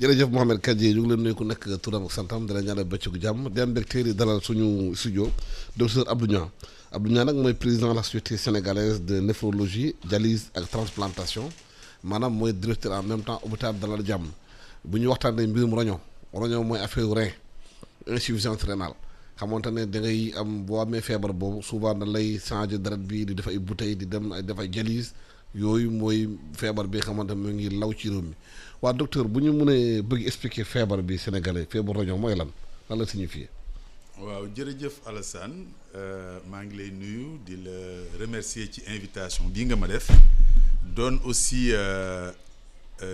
jërëjëf Mouhamed Kandji ñu ngi leen nuyu ku nekk turam ak santam dina ñaanal bëccëgu jàmm di am mbégte di dalal suñu studio docteur Abdou Niang Abdou Niang nag mooy président de la société sénégalaise de néphrologie dialyse ak transplantation maanaam mooy directeur en même temps hôpital Dalal Jàmm bu ñu waxtaanee mbirum roño mooy affaire rein insuffisance rénale xamante ne da ngay am boo amee feebar boobu souvent da lay changer deret bi di def ay bouteilles di dem def ay dialyse yooyu mooy feebar bi nga xamante ne mu ngi law ci réew mi waa docteur bu ñu mënee bëgg expliquer feebar bi sénégalais feebar roño mooy lan la signifier. waaw jërëjëf Alassane maa ngi lay nuyu di la remercier ci invitation bii nga ma def doon aussi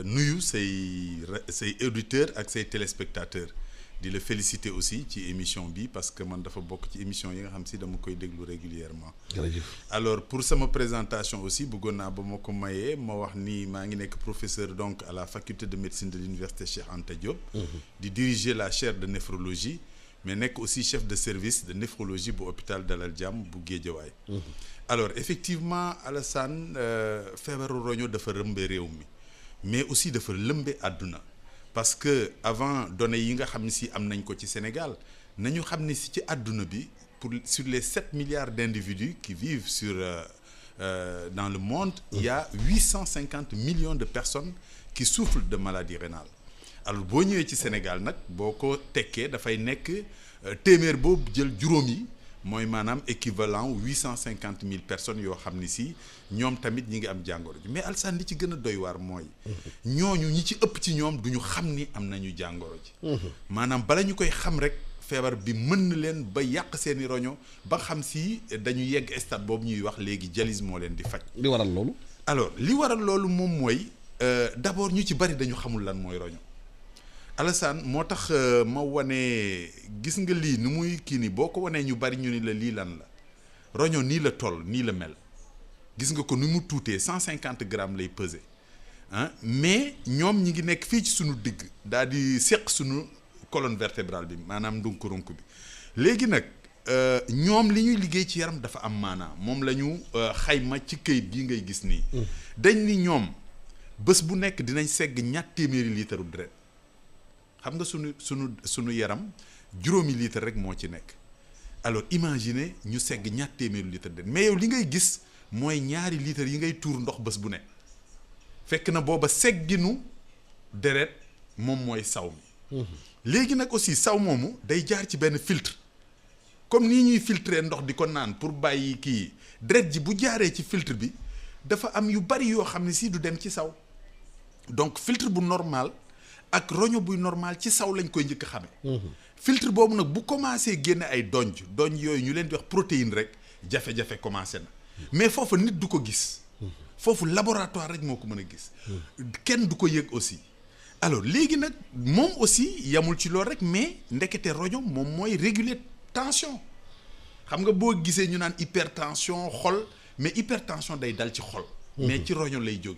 nuyu say auditeurs ak say téléspectateurs di la féliciter aussi ci émission bi parce que man dafa bokk ci émission yi nga xam si dama koy déglu régulièrement jërëjëf. alors pour sama présentation aussi bëggoon naa ba ma ko mayee ma wax ni maa ngi nekk professeur donc à la faculté de médecine de l'université Cheikh Anta Diop. di diriger la chaire de néphrologie mais nekk aussi chef de service de néphrologie bu hôpital Dalal Jàmm bu Guédiawaye. alors effectivement Alassane feebaru roño dafa rëmbe réew mi mais aussi dafa lëmbe àdduna parce que avant données yi nga xam ne si am nañ ko ci Sénégal nañu xam ne si ci àdduna bi sur les 7 milliards d'individus qui vivent dans le monde il y a 850 millions de personnes qui souffrent de maladies rénales alors boo ñëwee ci Sénégal nag boo ko tekkee dafay nekk téeméer boobu jël juróom yi mooy maanaam équivalent 850 000 personnes yoo xam ni si ñoom tamit ñi ngi am jàngoro ji mais Alassane li ci gën a doy waar mooy ñooñu ñi ci ëpp ci ñoom du ñu xam ni am nañu jàngoro ji maanaam bala ñu koy xam rek feebar bi mën na leen ba yàq seeni roño ba xam si dañu yegg stade boobu ñuy wax léegi dialyse moo leen di faj. li waral loolu. alors li waral loolu moom mooy d'abord ñu ci bari dañu xamul lan mooy roño Alassane moo tax ma wane gis nga lii ni muy kii ni boo ko wanee ñu bari ñu ni la lii lan la roño nii la toll nii la mel gis nga ko ni mu tuutee 150 grammes lay peser ah mais ñoom ñi ngi nekk fii ci sunu digg daal di seq sunu colonne vertébrale bi maanaam ndunkurunk bi léegi nag ñoom li ñuy liggéey ci yaram dafa am maanaam moom la ñu xayma ci këyit bii ngay gis nii dañ ni ñoom bés bu nekk dinañ segg ñatt téeméeri litre deret xam nga sunu yaram juróomi litre rek moo ci nekk alors imaginez ñu segg ñatt téeméeri litre deret mais yow li ngay gis mooy ñaari litres yi ngay tuur ndox bés bu nekk fekk na booba segginu deret moom mooy saw mi léegi nag aussi saw moomu day jaar ci benn filtre comme nii ñuy filtrer ndox di ko naan pour bàyyi kii deret ji bu jaaree ci filtre bi dafa am yu bari yoo xam ne si du dem ci saw donc filtre bu normal ak roño buy normal ci saw lañ koy njëkk a xamee filtre boobu nag bu commencé génne ay donj yooyu ñu leen di wax protéine rek jafe-jafe commencé na mais foofu nit du ko gis foofu laboratoire rek moo ko mën a gis kenn du ko yëg aussi alors léegi nag moom aussi yamul ci loolu rek mais ndekete roño moom mooy réguler tension xam nga boo gisee ñu naan hypertension xol mais hypertension day dal ci xol mais ci roño lay jóge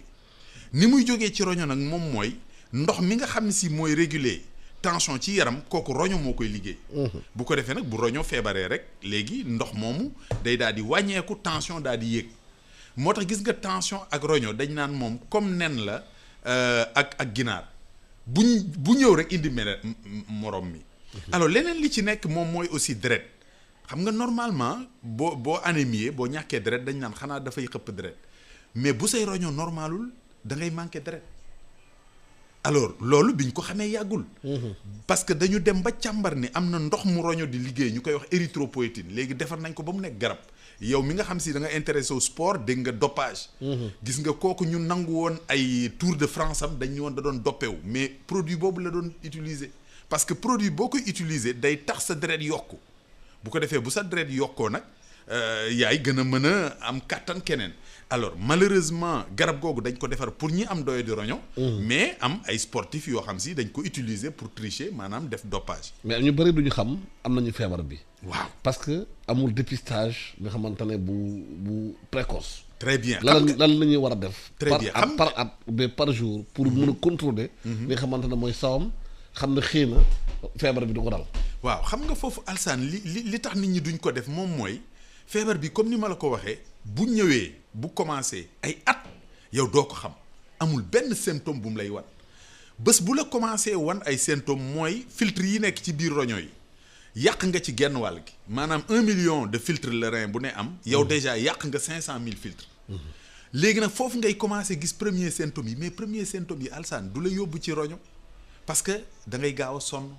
ni muy jógee ci roño nag moom mooy ndox mi nga xam ne si mooy réguler tension ci yaram kooku roño moo koy liggéey bu ko defee nag bu roño feebaree rek léegi ndox moomu day daal di wàññeeku tension daal di yéeg moo tax gis nga tension ak roño dañ naan moom comme nen la ak ginaar bu ñëw rek indi morom mi alors leneen li ci nekk moom mooy aussi deret xam nga normalement boo anémie boo ñàkkee deret dañ naan xanaa dafay xëpp deret mais bu say roño normalul da ngay manqué deret alors loolu biñ ko xamee yàggul parce que dañu dem ba càmbar ni am na ndox mu roño di liggéey ñu koy wax érythropoïétine léegi defar nañ ko ba mu nekk garab yow mi nga xam si da nga intéressé au sport dégg nga dopage gis nga kooku ñu nangu woon ay Tour de France am dañ woon da doon doppewu mais produit boobu la doon utiliser parce que produit boo koy utiliser day tax sa deret yokku bu ko defee bu sa deret yokkoo nag yaay gën a mën a am kàttan keneen alors malheureusement garab googu dañ ko defar pour ñi am doyo di roño mais am ay sportifs yoo xam si dañ ko utiliser pour tricher maanaam def dopage mais ñu bëri duñu xam am nañu feebar bi waaw parce que amul dépistage nga xamante ne bu précoce très bien lan la ñuy war a def très bien par at mais par jour pour mën a contrôler li nga xamante ne mooy sawam xam ne xëy na feebar bi du ko dal waaw xam nga foofu Alsaan li tax nit ñi duñ ko def moom mooy feebar bi comme ni ma la ko waxee bu ñëwee bu commencé ay at yow doo ko xam amul benn symptôme bu mu lay wat bés bu la commencé wan ay symptômes mooy filtre yi nekk ci biir roño yi yàq nga ci genn wàll gi maanaam 1 million de filtres le rein bu ne am yow déjà yàq nga 500 000 filtres léegi nag foofu ngay commencé gis premiers symptômes yi mais premiers symptômes yi alsaan du la yóbbu ci roño parce que da ngay gaaw a sonn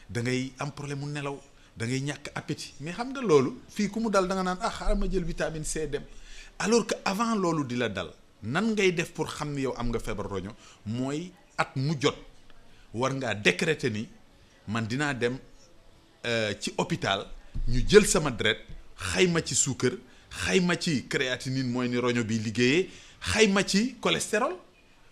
da ngay am problème mu nelaw da ngay ñàkk appétit mais xam nga loolu fii ku mu dal da nga naan xaaral ma jël vitamine C dem alors que avant loolu di la dal nan ngay def pour xam ni yow am nga feebar roño mooy at mu jot war ngaa décréter ni man dinaa dem ci hôpital ñu jël sama deret xayma ci suukar xayma ci créatinine mooy ni roño bi liggéeyee xayma ci cholestérol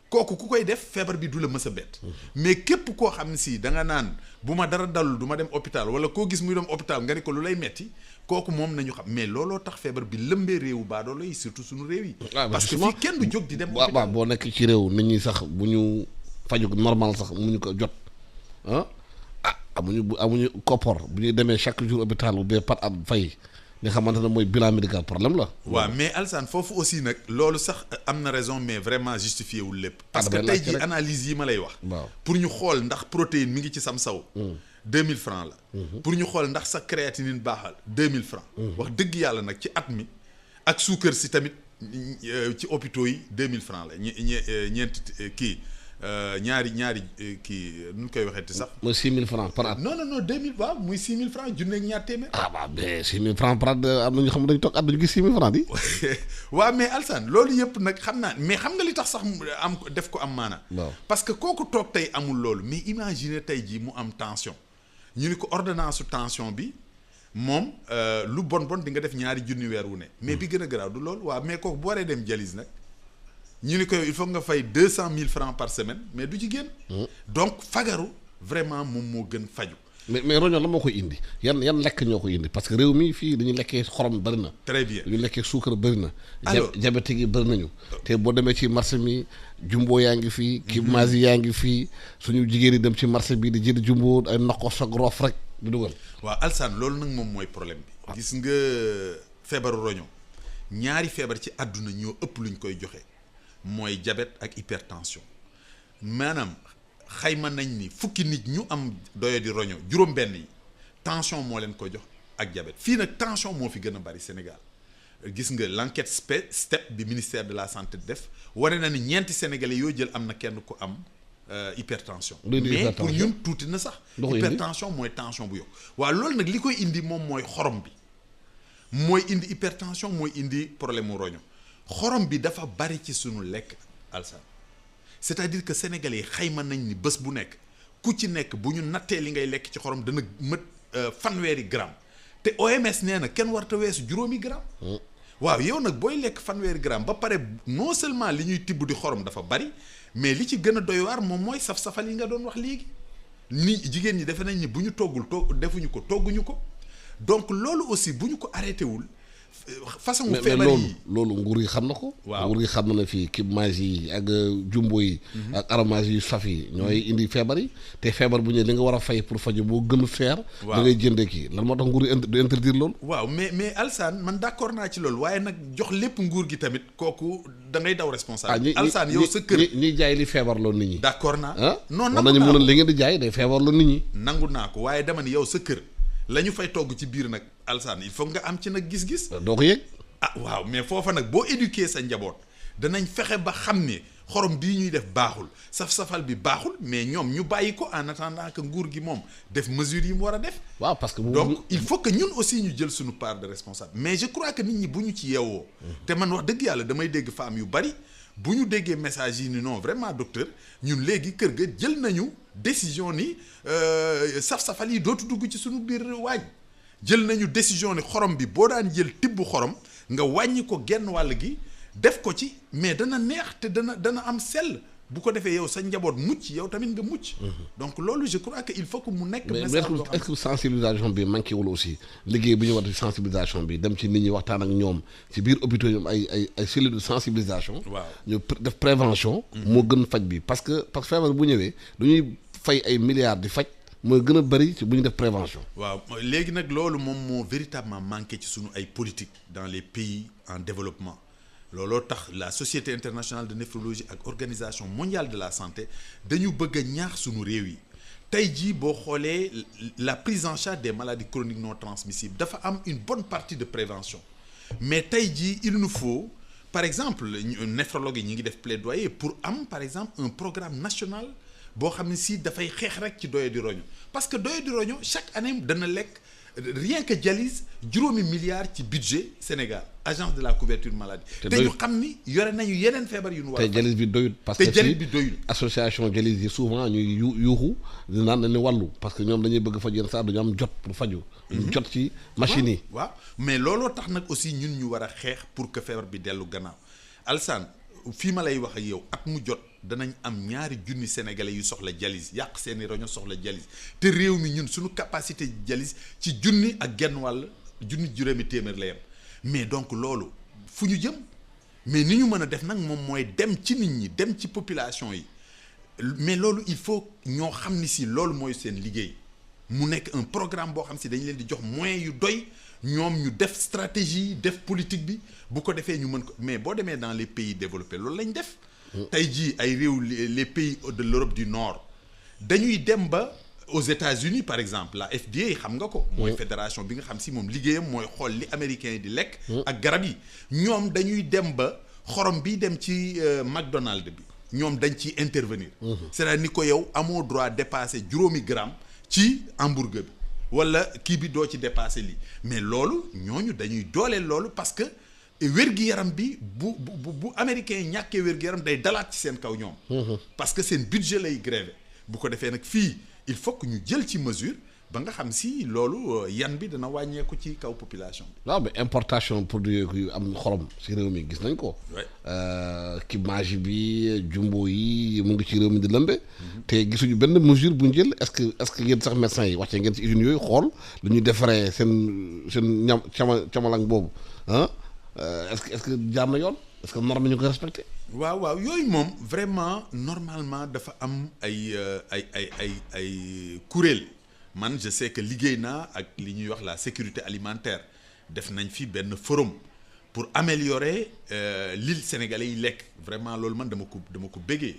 kooku ku koy def feebar bi du la mës a bett mais képp koo xam ne si da nga naan bu ma dara dalul du ma dem hôpital wala koo gis muy dem hôpital nga ni ko lu lay metti kooku moom nañu xam mais looloo tax feebar bi lëmbee réewu baadoolo yi surtout suñu réew yi parce que fii kenn du jóg di dem hôpital waaw boo nekk ci réew nit ñi sax bu ñu faju normal sax mu ñu ko jot amuñu koppor bu ñuy demee chaque jour hôpital bu bee par at fay nga xamante ne mooy bilan médical problème la. waaw mais Alsane foofu aussi nag loolu sax am na raison mais vraiment justifié wul lépp. parce que tey jii analyse yi ma lay wax. waaw pour ñu xool ndax protéine mi ngi ci sam saw. 2000 francs la. pour ñu xool ndax sa créatinine baaxal 2000 francs. wax dëgg yàlla nag ci at mi ak suukar si tamit ci hôpitaux yi 2000 francs la ñeenti kii. ñaari kii nu ñu koy waxeeti sax. mooy 6000 francs par at. non 2000 waaw muy 6000 francs junne ak ñaar téeméer. waaw mais 6000 francs par at am na ñu xam ne dañu toog at dañu gis 6000 francs di. waaw mais Alsane loolu yëpp nag xam naa mais xam nga li tax sax am def ko am maana. waaw parce que kooku toog tey amul loolu mais imagine tey jii mu am tension ñu ni ko ordonnance su tension bi moom lu bon di nga def ñaari junni weer wu ne. mais bi gën a garaaw du loolu waaw mais kooku bu waree dem dialyse nag. ñu ni ko il faut nga fay 200 000 francs par semaine mais du ci génn. donc fagaru vraiment moom moo gën faju mais roño la moo koy indi yan lekk ñoo koy indi parce que réew mi fii dañuy lekkee xorom bëri na. très bien dañuy lekkee suukar bëri na. alors diabète yi bëri nañu. te boo demee ci marché mi jumbo yaa ngi fii. Kibmazi yaa ngi fii suñu jigéen yi dem ci marché bi di jënd jumbo ay noqos ak roof rek di dugal. waaw Alsane loolu nag moom mooy problème bi. gis nga feebaru roño ñaari feebar ci àdduna ñoo ëpp luñ koy joxe. mooy diabète ak hypertension maanaam xayma nañ ni fukki nit ñu am doyo di roño juróom-benn yi tension moo leen ko jox ak diabète fii nag tension moo fi gën a bari Sénégal gis nga l'enquête STEP bi ministère de la santé def wane na ni ñeenti sénégalais yoo jël am na kenn ku am hypertension mais pour ñun tuuti na sax hypertension mooy tension bu yokk waaw loolu nag li koy indi moom mooy xorom bi mooy indi hypertension mooy indi problème mu roño xorom bi dafa bari ci sunu lekk Alsane c'est-à-dire que sénégalais yi xayma nañ ni bés bu nekk ku ci nekk bu ñu nattee li ngay lekk ci xorom dana mët fanweeri gramme te OMS nee na kenn warta weesu juróomi gramme waaw yow nag booy lekk fanweeri gramme ba pare non seulement li ñuy tibb di xorom dafa bari mais li ci gën a doy waar moom mooy saf-safal yi nga doon wax léegi ni jigéen ñi defe nañ ni bu ñu toggul defuñu ko togguñu ko donc loolu aussi bu ñu ko arrêté wul façon feebar yi loolu nguur yi xam na ko. waaw nguur yi xam na ne fii Kibmazi yi ak jumbo yi. ak aromage yi saf yi ñooy indi feebar yi te feebar bu ñëwee li nga war a fay pour faju boo gën a seer. waaw da ngay jëndee kii lan moo tax nguur yi du interdire loolu. waaw mais Alsane man d'accord naa ci loolu waaye nag jox lépp nguur gi tamit kooku da ngay daw responsable. Alsane yow sa kër ñi jaay li feebar loolu nit ñi. d'accord naa. non nangu naa ko nañu mën a li ngeen di jaay day feebar loolu nit ñi. nangu naa ko waaye dama ni yow sa kër la ñu fay togg ci biir nag Alsane il faut nga am ci nag gis-gis. doo ko yëg. waaw mais foofa nag boo éduquer sa njaboot danañ fexe ba xam ne xorom bii ñuy def baaxul saf-safal bi baaxul mais ñoom ñu bàyyi ko en attendant que nguur gi moom def mesures yi mu war a def. waaw parce que donc il faut que ñun aussi ñu jël suñu part de responsable mais je crois que nit ñi bu ñu ci yeewoo. te man wax dëgg yàlla damay dégg femmes yu bari bu ñu déggee message yi ni non vraiment docteur ñun léegi kër ga jël nañu décision ni saf-safal yi dootu dugg ci suñu biir waañ jël nañu décision ni xorom bi boo daan jël tibb xorom nga wàññi ko genn wàll gi def ko ci mais dana neex te dana am sell bu ko defee yow sa njaboot mucc yow tamit nga mucc. donc loolu je crois que il faut que mu nekk. message boo mais est-ce que sensibilisation bi manqué wul aussi liggéey bi ñu war ci sensibilisation bi dem ci nit ñi waxtaan ak ñoom ci biir hôpitaux yi ay cellules de sensibilisation. waaw ñu def prévention. moo gën faj bi parce que feebar bu ñëwee dañuy fay ay milliards di faj. mooy gën a bëri ci bu ñu def prévention. waaw léegi nag loolu moom moo véritablement manqué ci sunu ay politique dans les pays en développement looloo tax la société internationale de néphrologie ak organisation mondiale de la santé dañu bëgg a ñaax sunu réew yi tey jii boo xoolee la prise en charge des maladies chroniques non transmissibles dafa am une bonne partie de prévention mais tey jii il nous faut par exemple néphrologue yi ñi ngi def plaidoyer pour am par exemple un programme national boo xam ne si dafay xeex rek ci doye di roño parce que doye di roño chaque année dana lekk rien que dialyse juróomi milliards ci budget Sénégal agence de la couverture maladie te ñu xam ni yore nañu yeneen feebar yu ñu war a te dialyse bi doyut parce que dialyse bi doyul association dialyse yi souvent ñuy yuuxu di naan nañu wàllu parce que ñoom dañuy bëgg faj yenn saa dañu am jot pour faju jot ci machine yi waaw mais looloo tax nag aussi ñun ñu war a xeex pour que feebar bi dellu gannaaw Alsaan fii ma lay wax ak yow at mu jot danañ am ñaari junni sénégalais yu soxla dialyse yàq seeni roño soxla dialyse te réew mi ñun suñu capacité dialyse ci junni ak genn wàll junni juróomi téeméer la yem mais donc loolu fu ñu jëm mais ni ñu mën a def nag moom mooy dem ci nit ñi dem ci population yi mais loolu il faut ñoo xam ni si loolu mooy seen liggéey mu nekk un programme boo xam si dañ leen di jox moyens yu doy ñoom ñu def stratégie def politique bi bu ko defee ñu mën ko mais boo demee dans les pays développés loolu lañ def tey jii ay réew les pays de l'Europe du Nord dañuy dem ba aux États-Unis par exemple la FDA xam nga ko mooy fédération bi nga xam si moom liggéeyam mooy xool li américains yi di lekk ak garab yi ñoom dañuy dem ba xorom bi dem ci McDonald's bi ñoom dañ ciy intervenir c'est-à-dire ni ko yow amoo droit dépasser juróomi gramme ci hamburger bi wala kii bi doo ci dépasser lii mais loolu ñooñu dañuy dooleel loolu parce que wér-gi-yaram bi bu américains yi ñàkkee wér-gi-yaram day dalaat ci seen kaw ñoom parce que seen budget lay gréver bu ko defee nag fii il faut que ñu jël ci mesure ba nga xam si loolu yan bi dana wàññeeku ci kaw population bi. waaw mais importation produit yu am xorom ci réew mi gis nañ ko. ki magi bi jumbo yi mu ngi ci réew mi di lëmbe. te gisuñu benn mesure bu ñu jël est-ce que yéen sax médecins yi wàcce ngeen ci usines yooyu xool lu ñuy defaree seen ñam camalang boobu ah est-ce que jaar na yoon est-ce que norme ñu koy respecté. waaw yooyu moom vraiment normalement dafa am ay kuréel. man je sais que liggéey naa ak li ñuy wax la sécurité alimentaire def nañ fi benn forum pour améliorer l'île sénégalais yi lekk vraiment loolu man dama ko béggee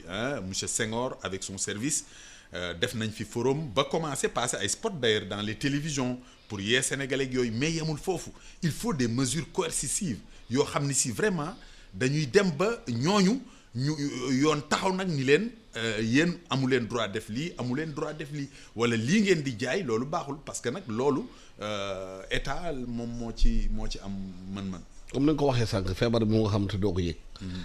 monsieur Senghor avec son service def nañ fi forum ba commencer passer ay spots d'ailleurs dans les télévisions pour yee sénégalais yooyu mais yemul foofu il faut des mesures coercitives yoo xam ni si vraiment dañuy dem ba ñooñu ñu yoon taxaw nag ni leen yéen amu leen droit def lii amu leen droit def lii wala lii ngeen di jaay loolu baaxul parce que nag loolu état moom moo ci am mën-mën. comme ni nga ko waxee sànq feebar bi mu nga xam te doo ko yëg.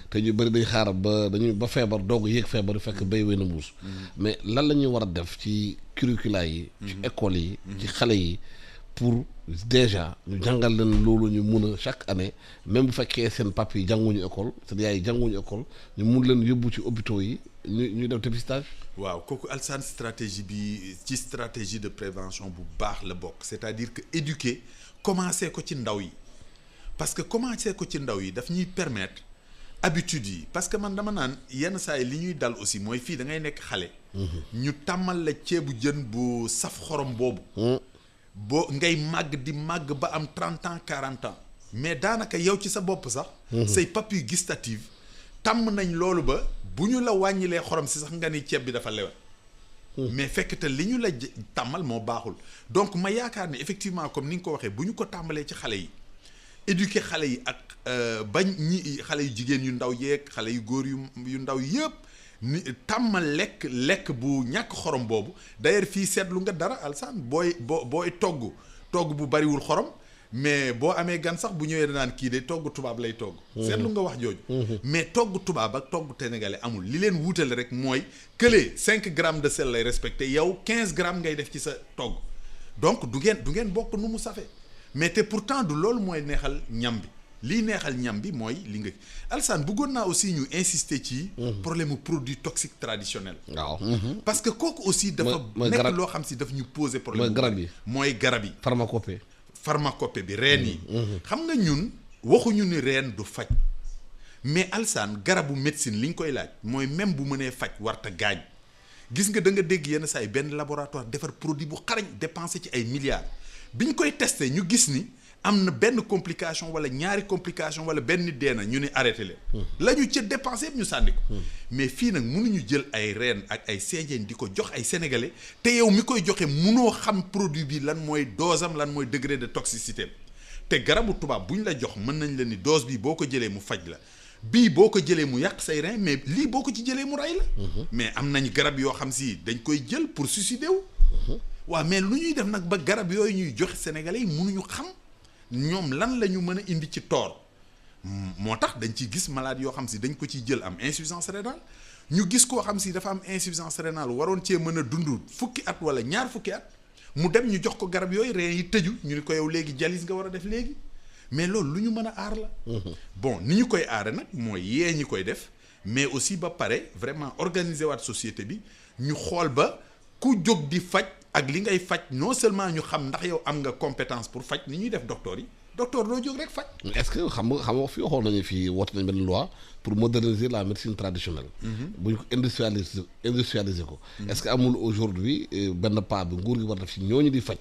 te ñu bëri dañ xaaral ba feebar doo ko yëg feebar fekk béy wéy na muus. mais lan la ñuy war a def ci curricula yi. ci école yi. ci xale yi. pour déjà ñu jàngal leen loolu ñu mun a chaque année même bu fekkee seen papa yi jànguñu école seen yaay yi jànguñu école ñu mun leen yóbbu ci hôpitaux yi ñu def dépistage. waaw kooku Alsaan stratégie bi ci stratégie de prévention bu baax la bokk c'est-à-dire que éduquer commencer ko ci ndaw yi parce que commencer ko ci ndaw yi daf ñuy permettre habitude yi parce que man dama naan yenn saa yi li ñuy dal aussi mooy fii da ngay nekk xale. ñu tàmmal la ceebu jën bu saf xorom boobu. boo ngay màgg ba am 30 ans 40 ans mais daanaka yow ci sa bopp sax say papilles gustatives tàmm nañ loolu ba bu ñu la wàññilee xorom si sax nga ni ceeb bi dafa lewet mais fekk te li ñu la tàmmal moo baaxul donc ma yaakaar ni effectivement comme ni nga ko waxee bu ñu ko tàmbalee ci xale yi éduquer xale yi ak bañ ñi xale yu jigéen yu ndaw yeeg xale yu góor yu ndaw yëpp ni tàmmal lekk bu ñàkk xorom boobu d'ailleurs fii seetlu nga dara Alsaan booy togg bu bariwul xorom mais boo amee gan sax bu ñëwee danaan kii de togg tubaab lay togg. seetlu nga wax jooju. mais togg tubaab ak togg sénégalais amul li leen wuutale rek mooy kële 5 grammes de sel lay respecté yow 15 grammes ngay def ci sa togg donc du ngeen bokk nu mu safee mais te pourtant du loolu mooy neexal ñam bi. lii neexal ñam bi mooy li nga Alsaan bëggoon naa aussi ñu insister ci problème mu produit toxique traditionnel waaw parce que kooku aussi dafa nekk loo xam si daf ñu poser problème mooy garab yi pharmacopée bi reen yi xam nga ñun waxuñu ni reen du faj mais Alsaan garabu médecine li ñu koy laaj mooy même bu mënee faj warta gaañ gis nga da nga dégg yenn saa yi benn laboratoire defar produit bu xarañ dépensé ci ay milliards bi ñu koy testé ñu gis ni am na benn complication wala ñaari complication wala benn nit dee na ñu ne arrêté leen. la ñu ca dépensé yëpp ñu sànni ko. mais fii nag mënuñu jël ay reen ak ay seejeñ di ko jox ay sénégalais te yow mi koy joxe munoo xam produit bi lan mooy dose am lan mooy degré de toxicité te garabu tubaab bu ñu la jox mën nañ la ni dose bi boo ko jëlee mu faj la bii boo ko jëlee mu yàq say rein mais lii boo ko ci jëlee mu rey la. mais am nañ garab yoo xam si dañ koy jël pour suicider wu. waaw mais lu ñuy def nag ba garab yooyu ñuy joxe sénégalais yi mënuñu xam ñoom lan la ñu mën a indi ci toor moo tax dañ ciy gis malade yoo xam si dañ ko ciy jël am insuffisance rénale ñu gis koo xam si dafa am insuffisance rénale waroon cee mën a dund fukki at wala ñaar fukki at mu dem ñu jox ko garab yooyu rein yi tëju ñu ni ko yow léegi dialyse nga war a def léegi mais loolu lu ñu mën a aar la. bon ni ñu koy aare nag mooy yee ñi koy def mais aussi ba pare vraiment organiser waat société bi ñu xool ba ku jóg di faj ak li ngay faj non seulement ñu xam ndax yow am nga compétence pour faj ni ñuy def docteur yi docteur doo jóg rek faj. est-ce que xam nga fii waxoon nañu fii woote nañ benn loi pour moderniser la médecine traditionnelle. bu ñu ko industrialiser ko. est-ce que amul aujourd'hui benn pas bi nguur gi war def ci ñooñu di faj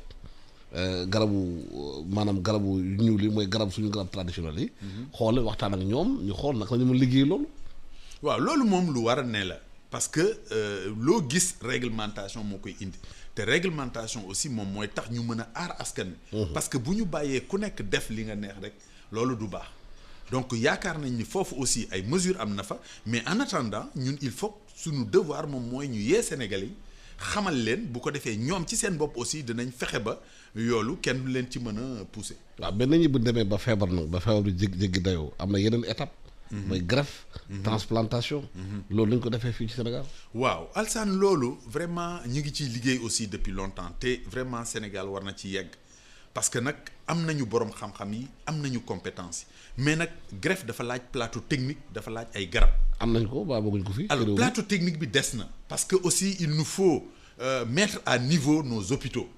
maanaam garabu ñuul yi mooy suñu garab traditionnel yi. xool waxtaan ak ñoom ñu xool naka la ñu mën liggéey loolu. waaw loolu moom lu war a ne la parce que loo gis réglementation moo koy indi. te réglementation aussi moom mooy tax ñu mën a aar askan wi. parce que bu ñu bàyyee ku nekk def li nga neex rek loolu du baax donc yaakaar nañ ni foofu aussi ay mesures am na fa mais en attendant ñun il faut suñu devoir moom mooy ñu yee Sénégalais yi xamal leen bu ko defee ñoom ci seen bopp aussi dinañ fexe ba yoolu kenn du leen ci mën a pousser. waaw benn ñi bu demee ba feebar nag ba feebar bi jéggi dayoo am na yeneen étape. mooy greffe. transplantation. loolu lañ ko defee fii ci Sénégal. waaw Alsaan loolu vraiment ñu ngi ciy liggéey aussi depuis longtemps te vraiment Sénégal war na ci yegg parce que nag am nañu borom xam-xam yi am nañu compétence yi mais nag greffe dafa laaj plateau technique dafa laaj ay garab. am nañ ko ba bëgguñ ko fi. alors plateau technique bi des na. parce que aussi il nous faut mettre à niveau nos hôpitaux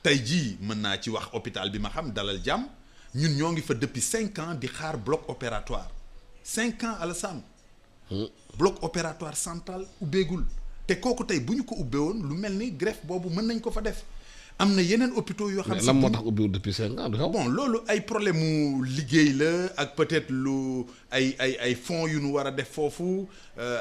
tey jii mën naa ci wax hôpital bi ma xam Dalal Jàmm ñun ñoo ngi fa depuis 5 ans di xaar bloc opératoire. 5 ans Alassane bloc opératoire central ubbeegul te kooku tey bu ñu ko ubbee woon lu mel ni greffe boobu mën nañ ko fa def am na yeneen hôpitaux yoo xam ne lan moo tax ubbeegul depuis 5 ans bon loolu ay problème mu liggéey la ak peut-être lu ay fonds yu nu war a def foofu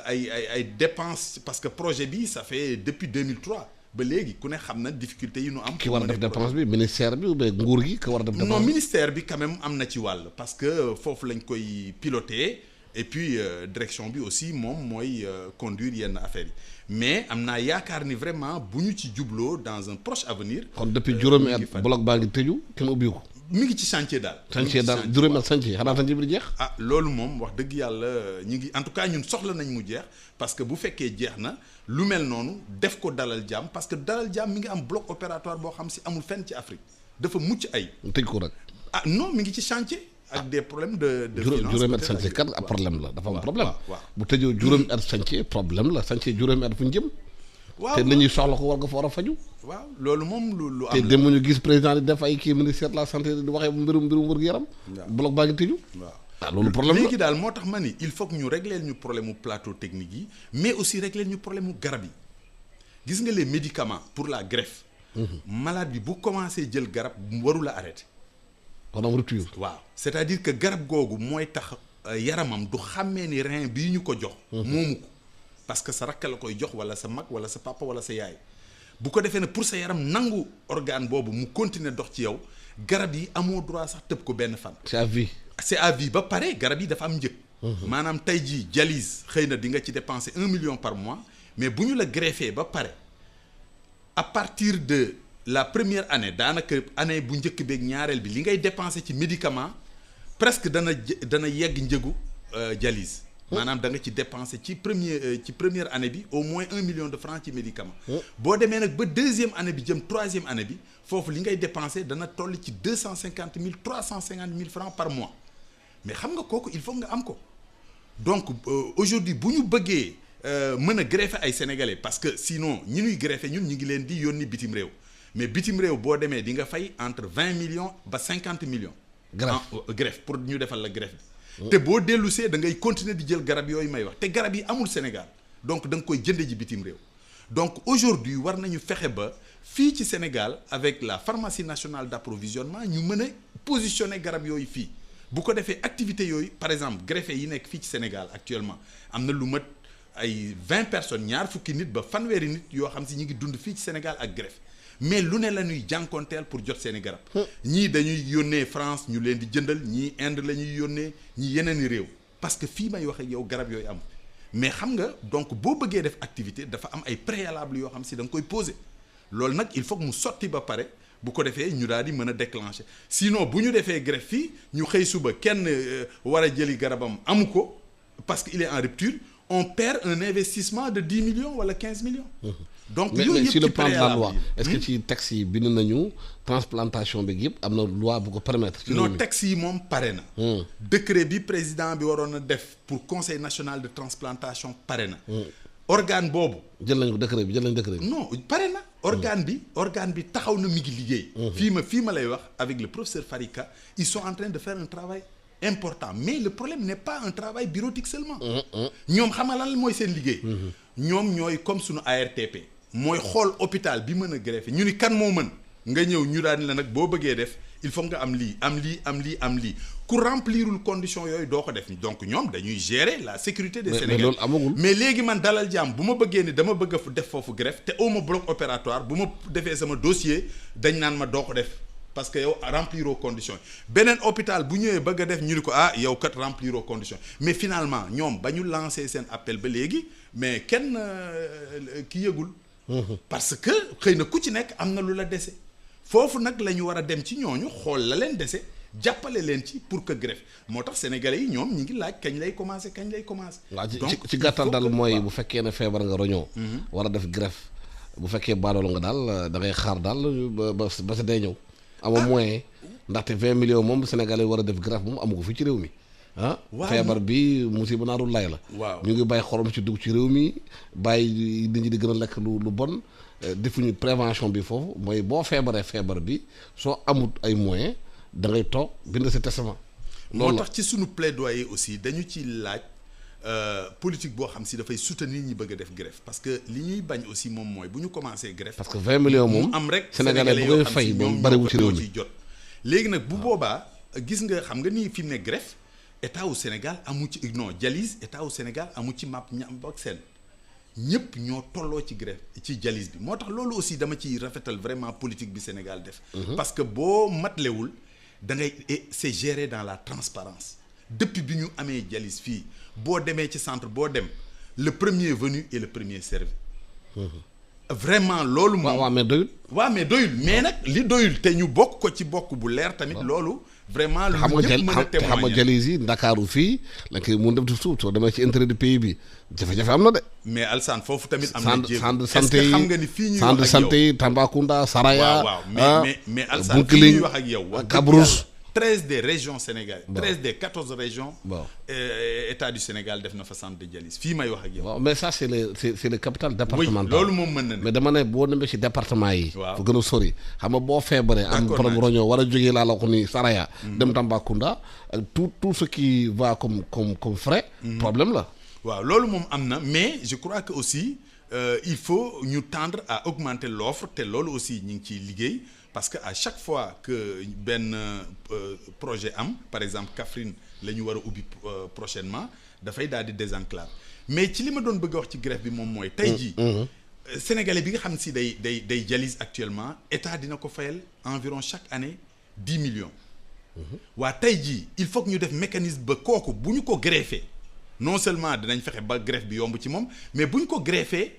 ay dépenses parce que projet bi ça fait depuis 2003 ba léegi ku ne xam na difficulté yi nu am. ki war a def dépense bi ministère bi ou bien nguur gi ki war a def dépense non ministère bi quand même am na ci wàll parce que foofu lañ koy piloter et puis direction bi aussi moom mooy conduire yenn affaires yi mais am naa yaakaar ni vraiment bu ñu ci jubloo dans un proche avenir. kon depuis juróomi at bloc baa ngi tëju kenn ubbi ko. mi ngi ci chantier daal. juróomi at chantier xanaa chantier bi di jeex. ah loolu moom wax dëgg yàlla ñu ngi en tout cas ñun soxla nañ mu jeex parce que bu fekkee jeex na lu mel noonu def ko Dalal Jàmm parce que Dalal Jàmm mi ngi am bloc opératoire boo xam si amul fenn ci Afrique dafa mucc ay. tëj ko rek. ah non mi ngi ci chantier. ak des problèmes de finance juróomi at chantier kat ab problème la dafa am problème. waaw bu tëjoo juróomi at chantier problème la chantier juróomi at fu ñu jëm. waaw te nañuy soxla ko war nga fa war a faju. waaw loolu moom lu am te dem ñu gis président di def ay kii ministère de la santé di waxee mbirum wér-gu-yaram. bloc baa ngi tëju. waaw ah loolu problème la léegi daal moo tax ma ni il faut que ñu régler ñu problème mu plateau technique yi mais aussi régler ñu problème mu garab yi gis nga les médicaments pour la greffe. malade bi bu commencé jël garab warul a arrêter. kon am rupture. waaw c'est-à-dire que garab googu mooy tax yaramam du xàmmee ni rein bii ñu ko jox. moomu ko parce que sa rakk la koy jox wala sa mag wala sa papa wala sa yaay bu ko defee ne pour sa yaram nangu organe boobu mu continuer dox ci yow garab yi amoo droit sax tëb ko benn fan. c'est à vie. c'est à vie ba pare garab yi dafa am njëg. maanaam tey jii dialyse xëy na di nga ci dépenser 1 million par mois mais bu ñu la greffé ba pare à partir de la première année daanaka année bu njëkk beeg ñaareel bi li ngay dépenser ci médicament presque dana yegg njëgu dialyse. maanaam da nga ci dépenser ci première année bi au moins 1 million de francs ci médicament. boo demee nag ba deuxième année bi jëm troisième année bi foofu li ngay dépenser dana toll ci 250 000 350 000 francs par mois mais xam nga kooku il faut nga am ko donc aujourd'hui bu ñu bëggee mën a greffer ay sénégalais parce que sinon ñi ñuy greffer ñun ñu ngi leen di yónni bitim réew mais bitim réew boo demee di nga fay entre 20 millions ba 50 millions. greffe pour ñu defal la greffe bi. te boo dellusee da ngay continuer di jël garab yooyu may wax te garab yi amul Sénégal donc da nga koy jënde ji bitim réew donc aujourd'hui war nañu fexe ba fii ci Sénégal avec la pharmacie nationale d'approvisionnement ñu mën a positionner garab yooyu fii bu ko defee activité yooyu par exemple greffe yi nekk fii ci Sénégal actuellement am na lu mat ay 20 personnes ñaar fukki nit ba fanweeri nit yoo xam si ñi ngi dund fii ci Sénégal ak greffe mais lu ne la ñuy jànkonteel pour jot seeni garab ñii dañuy yónnee France ñu leen di jëndal ñii Inde la ñuy yónnee ñii yeneen i réew parce que fii may wax ak yow garab yooyu am mais xam nga donc boo bëggee def activité dafa am ay préalable yoo xam si da nga koy poser loolu nag il faut que mu sotti ba pare bu ko defee ñu daal di mën a déclencher sinon bu ñu defee greffe fii ñu xëy suba kenn war a jëli garabam amu ko parce que il est en rupture on perd un investissement de 10 millions wala 15 millions. donc yooyu yëpp sur le ci plan de la loi préalable est-ce que ci texte yi bind nañu transplantation bi yëpp am na loi bu ko permettre. ci non texte yi moom pare na. décret bi président bi waroon a def pour conseil national de transplantation pare na. organe boobu. jël nañu ko décret bi jël nañu décret bi. non pare na. organe bi taxaw na mi ngi liggéey. fii ma lay wax avec le professeur Farika ils sont en train de faire un travail important mais le problème n'est pas un travail bureautique seulement. ñoom xam nga lan mooy seen liggéey. ñoom ñooy comme suñu ARTP. mooy xool hôpital bi mën a greffer ñu ni kan moo mën nga ñëw ñu daan la nag boo bëggee def il faut nga am lii ku remplirul condition yooyu doo ko def donc ñoom dañuy gérer la sécurité des Sénégalais. mais loolu amagul. mais léegi man dalal jàmm bu ma bëggee ni dama bëgg a def foofu greffe te au ma bloc opératoire bu ma defee sama dossier dañ naan ma doo ko def parce que yow rempliroo condition yi beneen hôpital bu ñëwee bëgg a def ñu ni ko yow kat rempliroo condition mais finalement ñoom ba ñu lancé seen appel ba léegi mais kenn ki yëgul. parce que xëy na ku ci nekk am na lu la dese foofu nag la ñu war a dem ci ñooñu xool la leen dese jàppale leen ci pour que greffe moo tax sénégalais yi ñoom ñi ngi laaj kañ lay commencer. waaw ci gàttal daal mooy bu fekkee ne feebar nga roñoo war a def greffe bu fekkee baadoolo nga daal da ngay xaar daal ba sa day ñëw. amoo moyen ndaxte 20 millions moom sénégalais yi war a def greffe moom amu ko fii ci réew mi. feebar bi musiba naarul lay la. waaw ñu ngi bàyyi xorom ci dugg ci réew mi bàyyi nit ñi di gën a lekk lu bon defuñu prévention bi foofu mooy boo feebaree feebar bi soo amut ay moyens da ngay toog bind sa testament. moo tax ci suñu plaidoyer aussi dañu ci laaj politique boo xam si dafay soutenir ñi bëgg a def greffe parce que li ñuy bañ aussi moom mooy bu ñu commencé greffe. parce que 20 millions moom am rek sénégalais bu koy fay moom bariwul ci réew mi jot. léegi nag bu boobaa gis nga xam nga nii fi mu ne greffe état wu Sénégal amu ci non dialyse état wu Sénégal amu ci map ñam ak seen ñëpp ñoo tolloo ci greffe ci dialyse bi moo tax loolu aussi dama ciy rafetal vraiment politique bi Sénégal def. parce que boo matlewul da ngay c'est géré dans la transparence depuis bi ñu amee dialyse fii boo demee ci centre boo dem le premier venu et le premier servi. vraiment loolu moom waaw mais doyul. waaw mais doyul mais nag li doyul te ñu bokk ko ci bokk bu leer tamit loolu. vraiment lu ñëpp mën a témoigner xam nga dialyse yi Ndakaaru fii la koy mun def di suuf soo demee ci intérêt du pays bi jafe-jafe am na de. mais Alsane foofu tamit am na jéego centre santé yi xam nga ni fii ñuy centre wax ak yow santé yi Tambacounda Saraya. waaw mais Alsane fii ñuy wax ak yow. wax dëgg Kabrousse 13 des régions sénégalaises. 13 des 14 régions. bon état du Sénégal def na fa centre de dialyse fii may wax ak yow. waaw mais ça c'est le capital départemental. oui loolu moom mën na ne. mais dama ne boo demee ci département yi. waaw fu gën a sori xam nga boo feebaree. am problème roñoo war a jógee laa la wax ni Saraya. dem Tambacounda tout ce qui va comme frais. problème la. waaw loolu moom am na mais je crois que aussi il faut ñu tendre à augmenter l'offre te loolu aussi ñu ngi ciy liggéey. parce que à chaque fois que benn projet am par exemple Kaffrine la ñu war a ubbi prochainement dafay daal di désenclave mais ci li ma doon bëgg a wax ci greffe bi moom mooy. tey jii sénégalais bi nga xam si day dialyse actuellement état dina ko fayal environ chaque année 10 millions. waa tey jii il faut que ñu def mécanisme ba kooku bu ñu ko greffé non seulement dinañ fexe ba greffe bi yomb ci moom mais bu ñu ko greffé.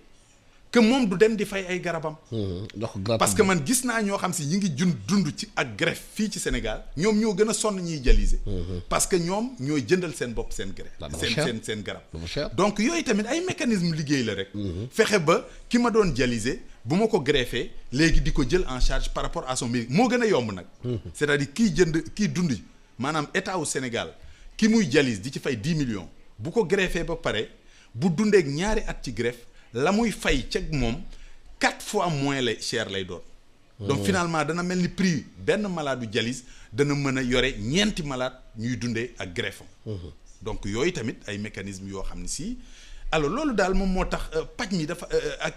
que moom du dem di fay ay garabam. parce que man gis naa ñoo xam si ñi ngi dund ci ak greffe fii ci Sénégal ñoom ñoo gën a sonn ñuy dialyser. parce que ñoom ñooy jëndal seen bopp seen greffe. seen garab. donc yooyu tamit ay mécanisme liggéey la rek. fexe ba ki ma doon dialyser bu ma ko greffé léegi di ko jël en charge par rapport à son médecin moo gën a yomb nag. c'est-à-dire kiy dund maanaam état wu Sénégal ki muy dialyse di ci fay 10 millions bu ko greffé ba pare bu dundeek ñaari at ci greffe. la muy fay ceg moom 4 fois moins cher lay doon. donc finalement dana mel ni prix benn malade du dialyse dana mën a yore ñeenti malade ñuy dundee ak greffe. donc yooyu tamit ay mécanismes yoo xam ne si alors loolu daal moom moo tax paj mi dafa ak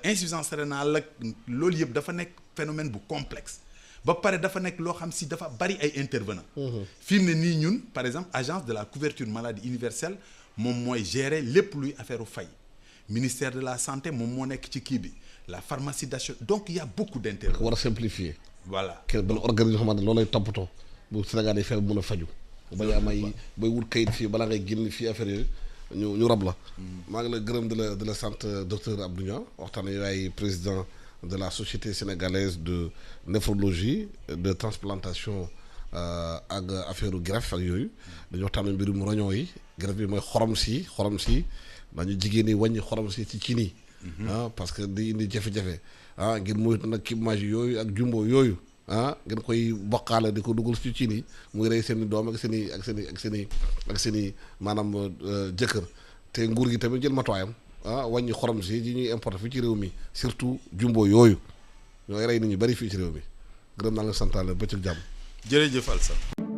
insuffisance rénale ak loolu yëpp dafa nekk phénomène bu complexe ba pare dafa nekk loo xam si dafa bari ay intervenants. fi mu ne nii ñun par exemple agence de la couverture maladie universelle moom mooy gérer lépp luy affaire fay ministère de la santé moom moo nekk ci kii bi la pharmacie d'assurance donc il y a beaucoup d'intervenants. war a simplifier. voilà kenn benn organisme yoo xamante ne loolu lay toppatoo bu Sénégal yi fexe mën a faju bañ am ay bay wut kayit fii balaa ngay génn fii affaire yooyu ñu rab la. maa ngi la gërëm di la sant docteur Abdou Niang waxtaan yow ay président de la société sénégalaise de néphrologie de transplantation ak affaire greffe ak yooyu dañu waxtaan mbirum roñoo yi greffe bi mooy xorom si dañu jigéen ñi wàññi xorom si ci cin yi. parce que di indi jafe-jafe ngir moytu nag kibmage yooyu ak jumbo yooyu ngeen koy bokkaale di ko dugal ci cin yi muy rey seen i doom ak seen i maanaam jëkkër te nguur gi tamit jël matuwaayam wàññi xorom si yi ñuy importé fii ci réew mi surtout jumbo yooyu ñooy rey nit ñu bari fii ci réew mi gërëm naa la santaale bëccëg jàmm. jërëjëf Alassane.